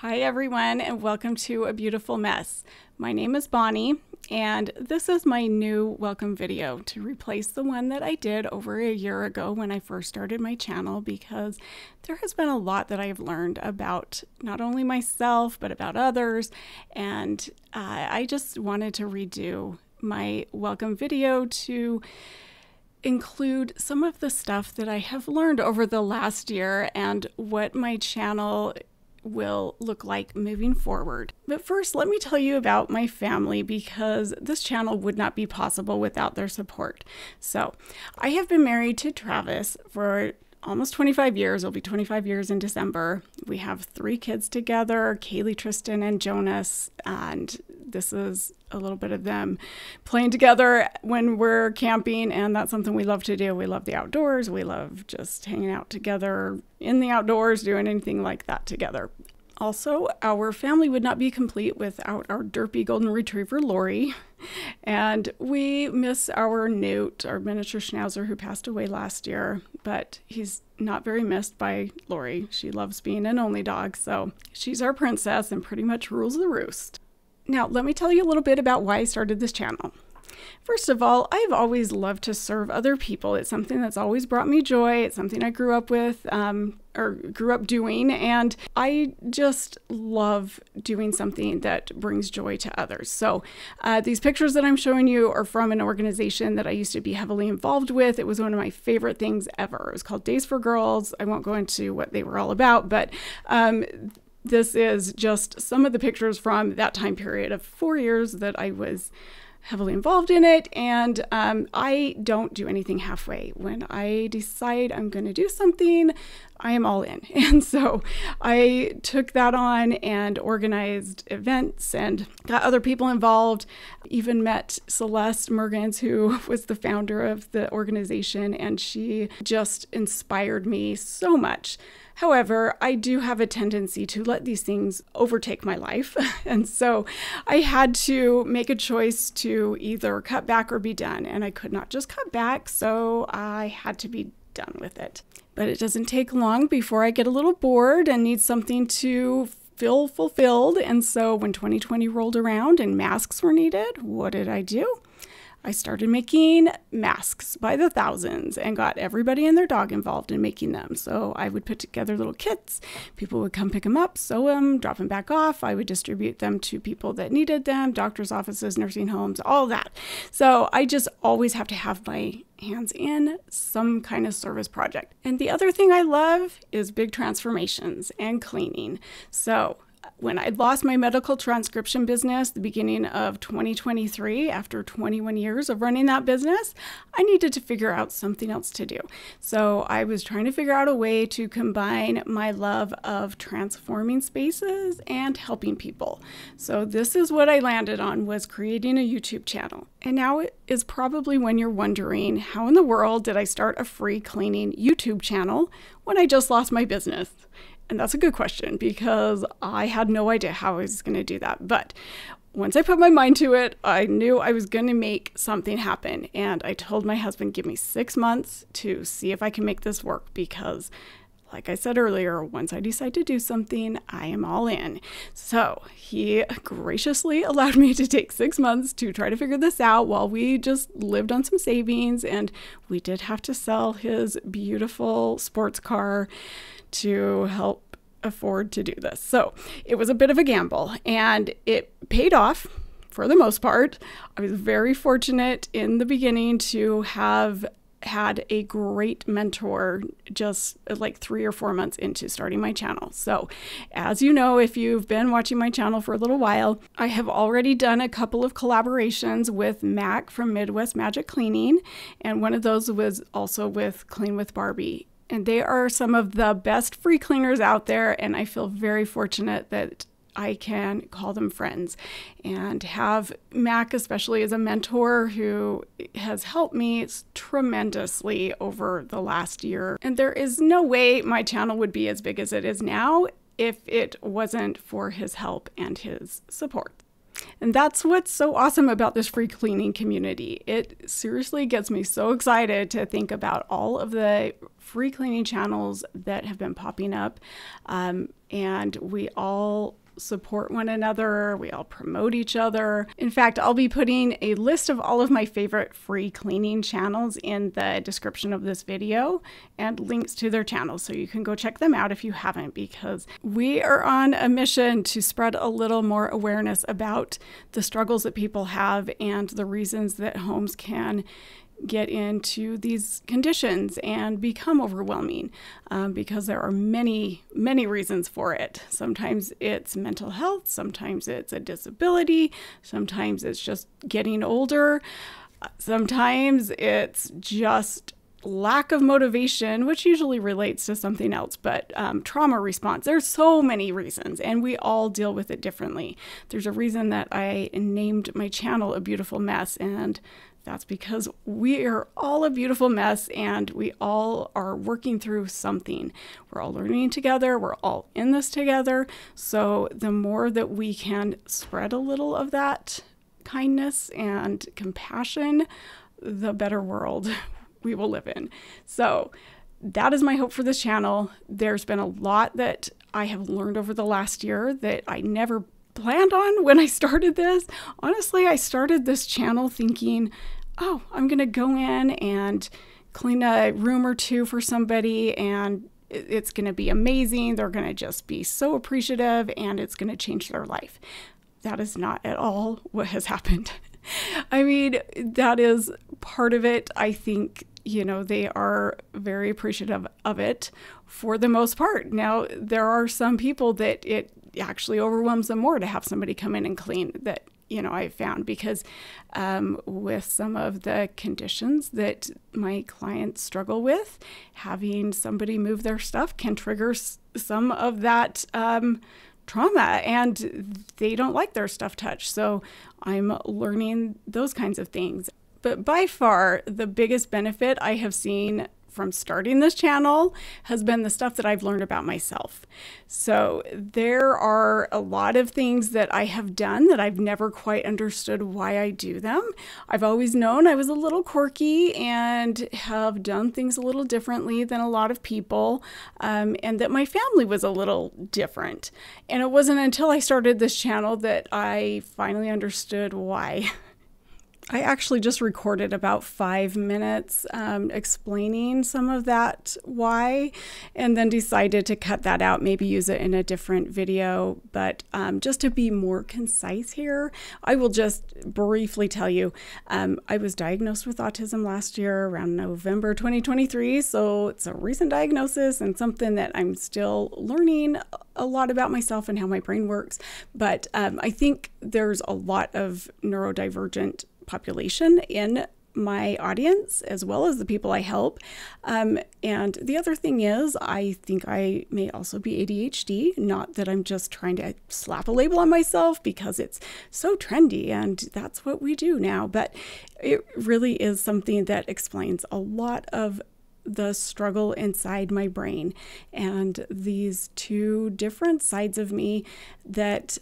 Hi everyone, and welcome to A Beautiful Mess. My name is Bonnie, and this is my new welcome video to replace the one that I did over a year ago when I first started my channel, because there has been a lot that I have learned about not only myself but about others, and I just wanted to redo my welcome video to include some of the stuff that I have learned over the last year and what my channel will look like moving forward. But first, let me tell you about my family, because this channel would not be possible without their support. So I have been married to Travis for almost 25 years. It'll be 25 years in December. We have 3 kids together, Kaylee, Tristan, and Jonas, and this is a little bit of them playing together when we're camping, and that's something we love to do. We love the outdoors. We love just hanging out together in the outdoors, doing anything like that together. Also, our family would not be complete without our derpy golden retriever, Lori. And we miss our Newt, our miniature schnauzer, who passed away last year, but he's not very missed by Lori. She loves being an only dog, so she's our princess and pretty much rules the roost. Now, let me tell you a little bit about why I started this channel. First of all, I've always loved to serve other people. It's something that's always brought me joy. It's something I grew up with, or grew up doing, and I just love doing something that brings joy to others. So these pictures that I'm showing you are from an organization that I used to be heavily involved with. It was one of my favorite things ever. It was called Days for Girls. I won't go into what they were all about, but this is just some of the pictures from that time period of 4 years that I was heavily involved in it, and I don't do anything halfway. When I decide I'm going to do something, I am all in. And so I took that on and organized events and got other people involved. Even met Celeste Mergens, who was the founder of the organization, and she just inspired me so much. However, I do have a tendency to let these things overtake my life. And so I had to make a choice to either cut back or be done. And I could not just cut back, so I had to be done with it. But it doesn't take long before I get a little bored and need something to feel fulfilled. And so when 2020 rolled around and masks were needed, what did I do? I started making masks by the thousands and got everybody and their dog involved in making them. So I would put together little kits. People would come pick them up, sew them, drop them back off. I would distribute them to people that needed them, doctors' offices, nursing homes, all that. So I just always have to have my hands in some kind of service project. And the other thing I love is big transformations and cleaning. So when I lost my medical transcription business the beginning of 2023, after 21 years of running that business, I needed to figure out something else to do. So I was trying to figure out a way to combine my love of transforming spaces and helping people. So this is what I landed on, was creating a YouTube channel. And now it is probably when you're wondering, how in the world did I start a free cleaning YouTube channel when I just lost my business? And that's a good question, because I had no idea how I was going to do that. But once I put my mind to it, I knew I was going to make something happen. And I told my husband, give me 6 months to see if I can make this work, because like I said earlier, once I decide to do something, I am all in. So he graciously allowed me to take 6 months to try to figure this out while we just lived on some savings. And we did have to sell his beautiful sports car to help afford to do this. So it was a bit of a gamble, and it paid off for the most part. I was very fortunate in the beginning to have had a great mentor just like 3 or 4 months into starting my channel. So as you know, if you've been watching my channel for a little while, I have already done a couple of collaborations with Mac from Midwest Magic Cleaning, and one of those was also with Clean with Barbie. And they are some of the best free cleaners out there, and I feel very fortunate that I can call them friends and have Mac especially as a mentor who has helped me tremendously over the last year. And there is no way my channel would be as big as it is now if it wasn't for his help and his support. And that's what's so awesome about this free cleaning community. It seriously gets me so excited to think about all of the free cleaning channels that have been popping up. And we all support one another. We all promote each other. In fact, I'll be putting a list of all of my favorite free cleaning channels in the description of this video and links to their channels, so you can go check them out if you haven't, because we are on a mission to spread a little more awareness about the struggles that people have and the reasons that homes can get into these conditions and become overwhelming, because there are many reasons for it. Sometimes it's mental health, sometimes it's a disability, sometimes it's just getting older, sometimes it's just lack of motivation, which usually relates to something else, but trauma response. There's so many reasons, and we all deal with it differently. There's a reason that I named my channel A Beautiful Mess, and that's because we are all a beautiful mess, and we all are working through something. We're all learning together. We're all in this together. So the more that we can spread a little of that kindness and compassion, the better world we will live in. So that is my hope for this channel. There's been a lot that I have learned over the last year that I never planned on when I started this. Honestly, I started this channel thinking, oh, I'm going to go in and clean a room or two for somebody, and it's going to be amazing. They're going to just be so appreciative, and it's going to change their life. That is not at all what has happened. I mean, that is part of it. I think, you know, they are very appreciative of it for the most part. Now, there are some people that it actually overwhelms them more to have somebody come in and clean, that, you know, I've found, because with some of the conditions that my clients struggle with, having somebody move their stuff can trigger some of that trauma, and they don't like their stuff touched. So I'm learning those kinds of things. But by far, the biggest benefit I have seen from starting this channel has been the stuff that I've learned about myself. So there are a lot of things that I have done that I've never quite understood why I do them. I've always known I was a little quirky and have done things a little differently than a lot of people, and that my family was a little different. And it wasn't until I started this channel that I finally understood why. I actually just recorded about 5 minutes explaining some of that why, and then decided to cut that out, maybe use it in a different video. But just to be more concise here, I will just briefly tell you, I was diagnosed with autism last year around November 2023. So it's a recent diagnosis and something that I'm still learning a lot about myself and how my brain works. But I think there's a lot of neurodivergent population in my audience, as well as the people I help. And the other thing is, I think I may also be ADHD. Not that I'm just trying to slap a label on myself because it's so trendy and that's what we do now, but it really is something that explains a lot of the struggle inside my brain and these two different sides of me that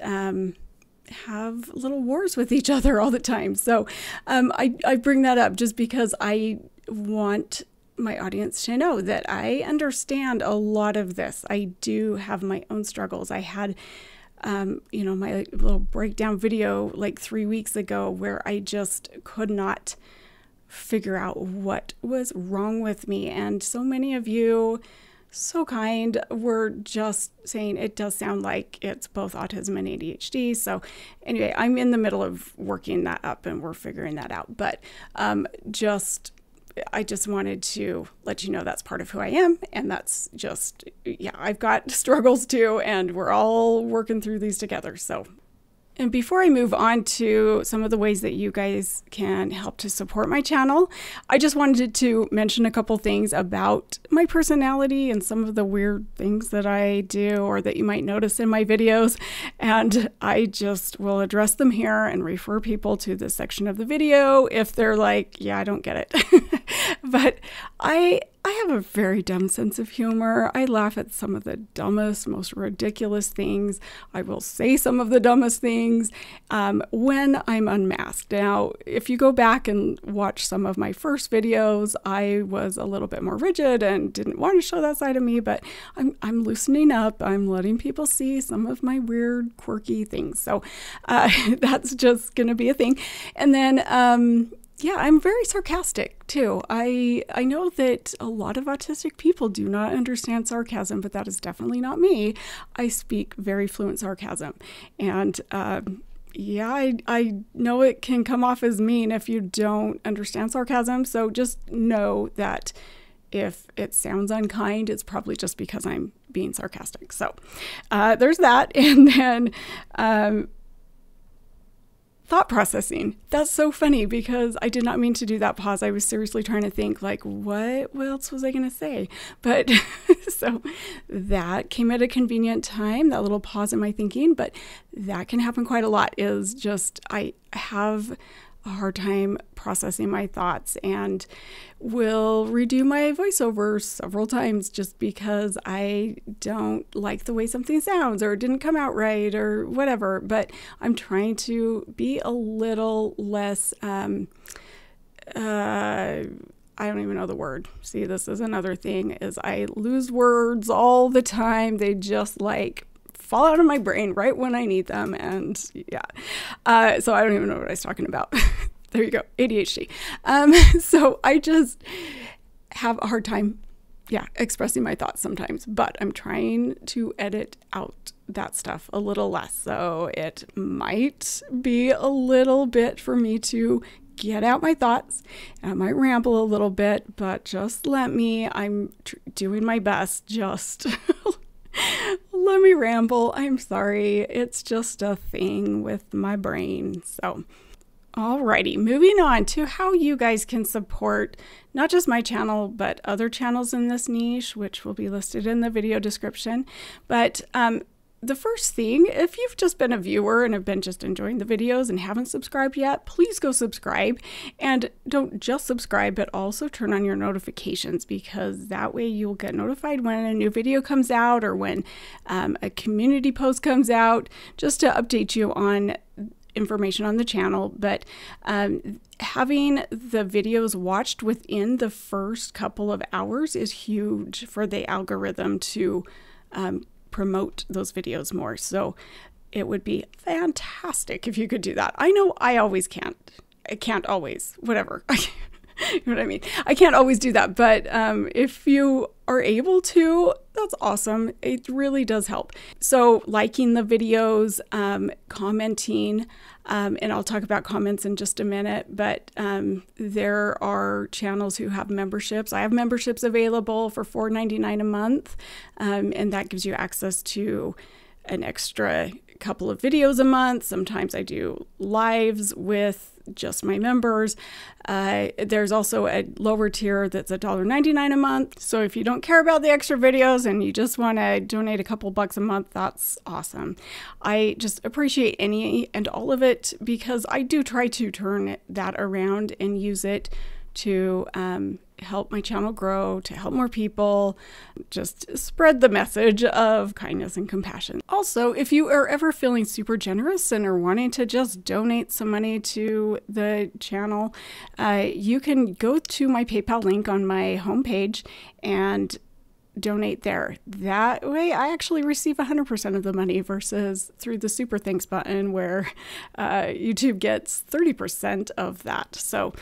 have little wars with each other all the time. So I bring that up just because I want my audience to know that I understand a lot of this. I do have my own struggles. I had you know, my little breakdown video like 3 weeks ago where I just could not figure out what was wrong with me. And so many of you, so kind, were just saying it does sound like it's both autism and ADHD. So anyway, I'm in the middle of working that up and we're figuring that out. But I just wanted to let you know that's part of who I am. And that's just, yeah, I've got struggles too, and we're all working through these together. So. And before I move on to some of the ways that you guys can help to support my channel, I just wanted to mention a couple things about my personality and some of the weird things that I do or that you might notice in my videos. And I just will address them here and refer people to this section of the video if they're like, yeah, I don't get it. But I have a very dumb sense of humor. I laugh at some of the dumbest, most ridiculous things. I will say some of the dumbest things when I'm unmasked. Now, if you go back and watch some of my first videos, I was a little bit more rigid and didn't want to show that side of me, but I'm loosening up. I'm letting people see some of my weird, quirky things. So that's just going to be a thing. And then, yeah, I'm very sarcastic too. I know that a lot of autistic people do not understand sarcasm, but that is definitely not me. I speak very fluent sarcasm. And yeah, I know it can come off as mean if you don't understand sarcasm. So just know that if it sounds unkind, it's probably just because I'm being sarcastic. So there's that. And then thought processing. That's so funny because I did not mean to do that pause. I was seriously trying to think like, what else was I going to say? But so that came at a convenient time, that little pause in my thinking, but that can happen quite a lot. Is just, I have a hard time processing my thoughts and will redo my voiceover several times just because I don't like the way something sounds or it didn't come out right or whatever. But I'm trying to be a little less, I don't even know the word. See, this is another thing, is I lose words all the time. They just like fall out of my brain right when I need them. And yeah, so I don't even know what I was talking about. There you go, ADHD. So I just have a hard time, expressing my thoughts sometimes, but I'm trying to edit out that stuff a little less. So it might be a little bit for me to get out my thoughts. I might ramble a little bit, but just let me, I'm doing my best. Just let me ramble. I'm sorry. It's just a thing with my brain. So alrighty, moving on to how you guys can support not just my channel, but other channels in this niche, which will be listed in the video description. But the first thing, if you've just been a viewer and have been just enjoying the videos and haven't subscribed yet, please go subscribe. And don't just subscribe, but also turn on your notifications, because that way you'll get notified when a new video comes out or when a community post comes out, just to update you on information on the channel. But having the videos watched within the first couple of hours is huge for the algorithm to promote those videos more. So it would be fantastic if you could do that. I know I always can't. I can't always, whatever. You know what I mean? I can't always do that, but if you are able to, that's awesome. It really does help. So liking the videos, commenting, and I'll talk about comments in just a minute, but there are channels who have memberships. I have memberships available for $4.99 a month, and that gives you access to an extra couple of videos a month. Sometimes I do lives with just my members. There's also a lower tier that's $1.99 a month. So if you don't care about the extra videos and you just want to donate a couple bucks a month, that's awesome. I just appreciate any and all of it, because I do try to turn that around and use it to help my channel grow, to help more people, just spread the message of kindness and compassion. Also, if you are ever feeling super generous and are wanting to just donate some money to the channel, you can go to my PayPal link on my homepage and donate there. That way I actually receive 100% of the money versus through the super thanks button where YouTube gets 30% of that. So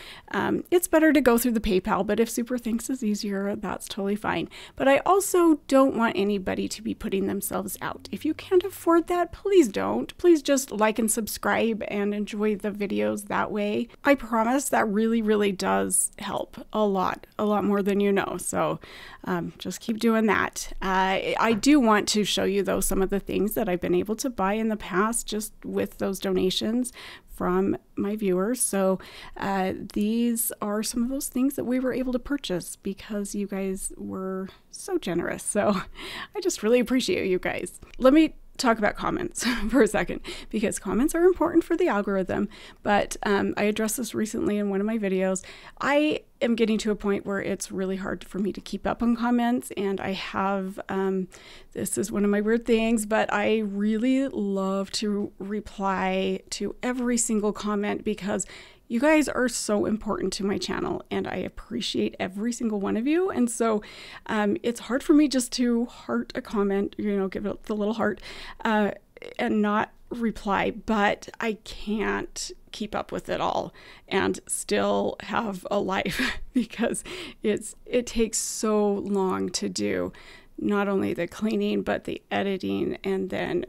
it's better to go through the PayPal, but if super thanks is easier, that's totally fine. But I also don't want anybody to be putting themselves out. If you can't afford that, please don't. Please just like and subscribe and enjoy the videos that way. I promise that really, really does help a lot more than you know. So just keep doing that. I do want to show you though some of the things that I've been able to buy in the past just with those donations from my viewers. So these are some of those things that we were able to purchase because you guys were so generous. So I just really appreciate you guys. Let me talk about comments for a second, because comments are important for the algorithm. But I addressed this recently in one of my videos. I am getting to a point where it's really hard for me to keep up on comments, and I have, this is one of my weird things, but I really love to reply to every single comment because you guys are so important to my channel and I appreciate every single one of you. And so it's hard for me just to heart a comment, you know, give it the little heart and not reply, but I can't keep up with it all and still have a life because it takes so long to do not only the cleaning, but the editing, and then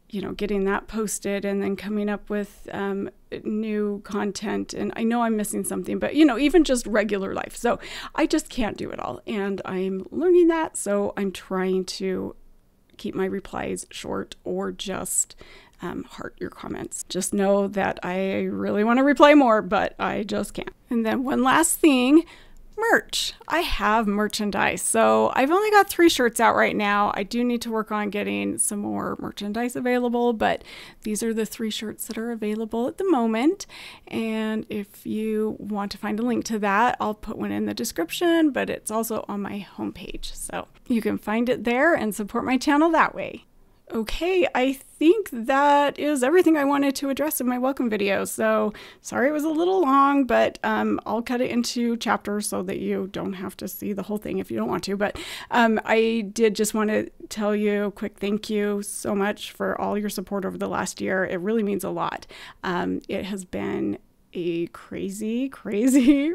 you know, getting that posted and then coming up with new content. And I know I'm missing something, but you know, even just regular life. So I just can't do it all. And I'm learning that. So I'm trying to keep my replies short or just heart your comments. Just know that I really want to reply more, but I just can't. And then one last thing, merch. I have merchandise. So I've only got 3 shirts out right now. I do need to work on getting some more merchandise available, but these are the 3 shirts that are available at the moment. And if you want to find a link to that, I'll put one in the description, but it's also on my homepage. So you can find it there and support my channel that way. Okay, I think that is everything I wanted to address in my welcome video. So sorry it was a little long, but I'll cut it into chapters so that you don't have to see the whole thing if you don't want to. But I did just want to tell you a quick thank you so much for all your support over the last year. It really means a lot. It has been a crazy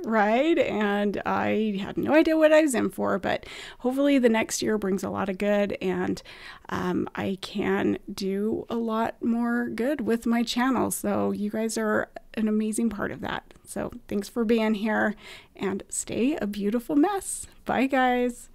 ride, and I had no idea what I was in for, but hopefully the next year brings a lot of good, and I can do a lot more good with my channel. So you guys are an amazing part of that. So thanks for being here, and stay a beautiful mess. Bye guys.